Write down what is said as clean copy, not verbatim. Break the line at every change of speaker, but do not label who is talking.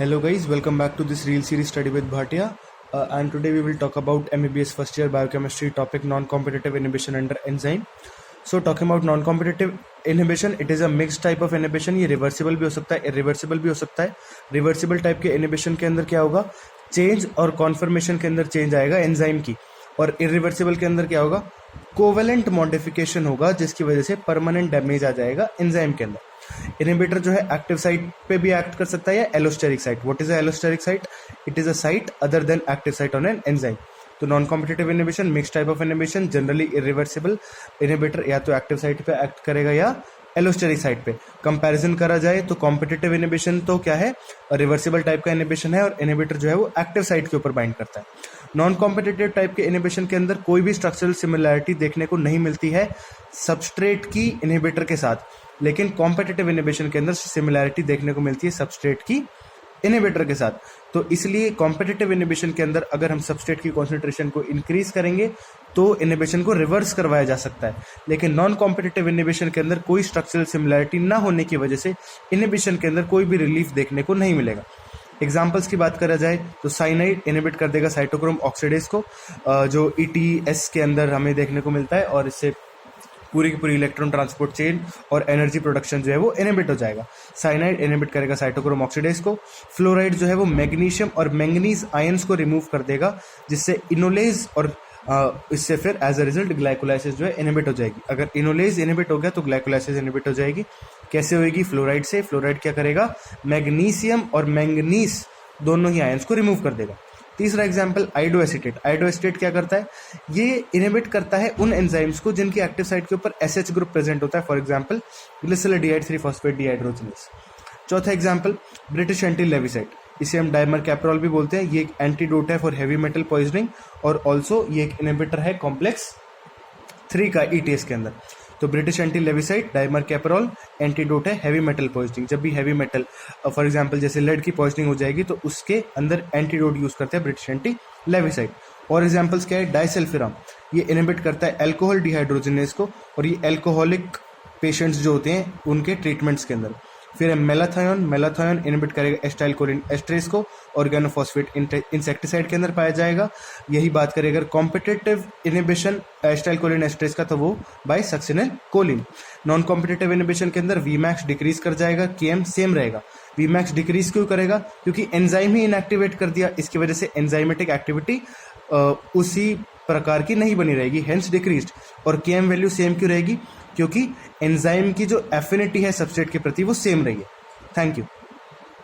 Hello guys, welcome back to this real series study with Bhatia. And today we will talk about MBBS first year biochemistry topic non-competitive inhibition under enzyme. So talking about non-competitive inhibition, it is a mixed type of inhibition. ये reversible भी हो सकता है, irreversible भी हो सकता है. Reversible type के inhibition के अंदर क्या होगा, change और conformation के अंदर change आएगा enzyme की, और irreversible के अंदर क्या होगा, कोवेलेंट मॉडिफिकेशन होगा जिसकी वजह से परमानेंट डैमेज आ जाएगा एंजाइम के अंदर. इनहिबिटर जो है एक्टिव साइट पे भी एक्ट कर सकता है या allosteric site. What is a allosteric site? It is a site other than active site on an enzyme. तो non competitive inhibition, mix type of inhibition, generally irreversible. Inhibitor या तो active site पे act करेगा या allosteric site पे. Comparison करा जाए तो कॉम्पिटिटिव इनहिबिशन तो क्या है, रिवर्सिबल टाइप का इनहिबिशन है, और इनहिबिटर जो है वो एक्टिव साइट के ऊपर बाइंड करता है. नॉन कॉम्पिटिटिव टाइप के इनहिबिशन के अंदर कोई भी स्ट्रक्चरल सिमिलैरिटी देखने को नहीं मिलती है सबस्ट्रेट की इनहिबिटर के साथ, लेकिन कॉम्पिटिटिव इनहिबिशन के अंदर सिमिलैरिटी देखने को मिलती है सबस्ट्रेट की इनहिबिटर के साथ. तो इसलिए कॉम्पिटिटिव इनहिबिशन के अंदर अगर हम सबस्ट्रेट की कॉन्सेंट्रेशन को इंक्रीज करेंगे तो इनहिबिशन को रिवर्स करवाया जा सकता है, लेकिन नॉन कॉम्पिटिटिव इनहिबिशन के अंदर कोई स्ट्रक्चरल सिमिलैरिटी ना होने की वजह से इनहिबिशन के अंदर कोई भी रिलीफ देखने को नहीं मिलेगा. एग्जाम्पल्स की बात करा जाए तो साइनाइड इनहिबिट कर देगा साइटोक्रोम ऑक्सीडेज को, जो ETS के अंदर हमें देखने को मिलता है, और इससे पूरी की पूरी इलेक्ट्रॉन ट्रांसपोर्ट चेन और एनर्जी प्रोडक्शन जो है वो इनहिबिट हो जाएगा. साइनाइड इनहिबिट करेगा साइटोक्रोम ऑक्सीडेज को. फ्लोराइड जो है वो मैग्नीशियम और मैंगनीज आयंस को रिमूव कर देगा, जिससे इनोलेज और इससे फिर एज अ रिजल्ट ग्लाइकोलाइसिस जो है इनहिबिट हो जाएगी. अगर इनोलेज इनहिबिट हो गया तो ग्लाइकोलाइसिस इनहिबिट हो जाएगी. कैसे होगी? फ्लोराइड से. फ्लोराइड क्या करेगा, मैग्नीशियम और मैंगनीज दोनों ही आयंस को रिमूव कर देगा. तीसरा एग्जाम्पल आइडोएसिटेट. आइडोएसिटेट क्या करता है, ये इनहिबिट करता है उन एंजाइम्स को जिनकी एक्टिव साइट के ऊपर SH ग्रुप प्रेजेंट होता है, फॉर एग्जाम्पल ग्लिसरॉल्डिहाइड 3-फॉस्फेट डिहाइड्रोजनेज. चौथा एग्जाम्पल ब्रिटिश एंटी लेविसाइड, इसे हम डायमर कैप्रोल भी बोलते हैं. ये एक एंटीडोट है फॉर हैवी मेटल पॉइजनिंग, और ऑल्सो ये एक इनहिबिटर है कॉम्प्लेक्स 3 का ETS के अंदर. तो ब्रिटिश एंटी लेविसाइड, डाइमर कैप्रोल, एंटीडोट है हैवी मेटल पॉइजनिंग. जब भी हैवी मेटल फॉर एग्जांपल जैसे लेड की पॉइजनिंग हो जाएगी तो उसके अंदर एंटीडोट यूज करते हैं ब्रिटिश एंटी लेविसाइड. और एग्जांपल्स क्या है, डाइसल्फिराम, ये इनहिबिट करता है अल्कोहल डिहाइड्रोजनेज को, और ये अल्कोहलिक पेशेंट्स जो होते हैं उनके ट्रीटमेंट्स के अंदर. फिर मेलाथायोन. मेलाथायोन इनहिबिट करेगा एस्टाइलकोलिन एस्ट्रेस को, ऑर्गेनोफॉस्फेट इंसेक्टिसाइड के अंदर पाया जाएगा. यही बात करें अगर कॉम्पिटिटिव इनहिबिशन एस्टाइलकोलिन एस्ट्रेस का तो वो by succinyl choline. Non competitive inhibition के अंदर Vmax डिक्रीज कर जाएगा, Km सेम रहेगा. Vmax डिक्रीज क्यों करेगा? क्योंकि एंजाइम ही इनएक्टिवेट कर दिया, इसकी वजह से एंजाइमेटिक एक्टिविटी उसी प्रकार की नहीं बनी रहेगी, हेंस डिक्रीज्ड. और Km वैल्यू सेम क्यों रहेगी? क्योंकि एंजाइम की जो एफिनिटी है सबस्ट्रेट के प्रति वो सेम रही है. Thank you.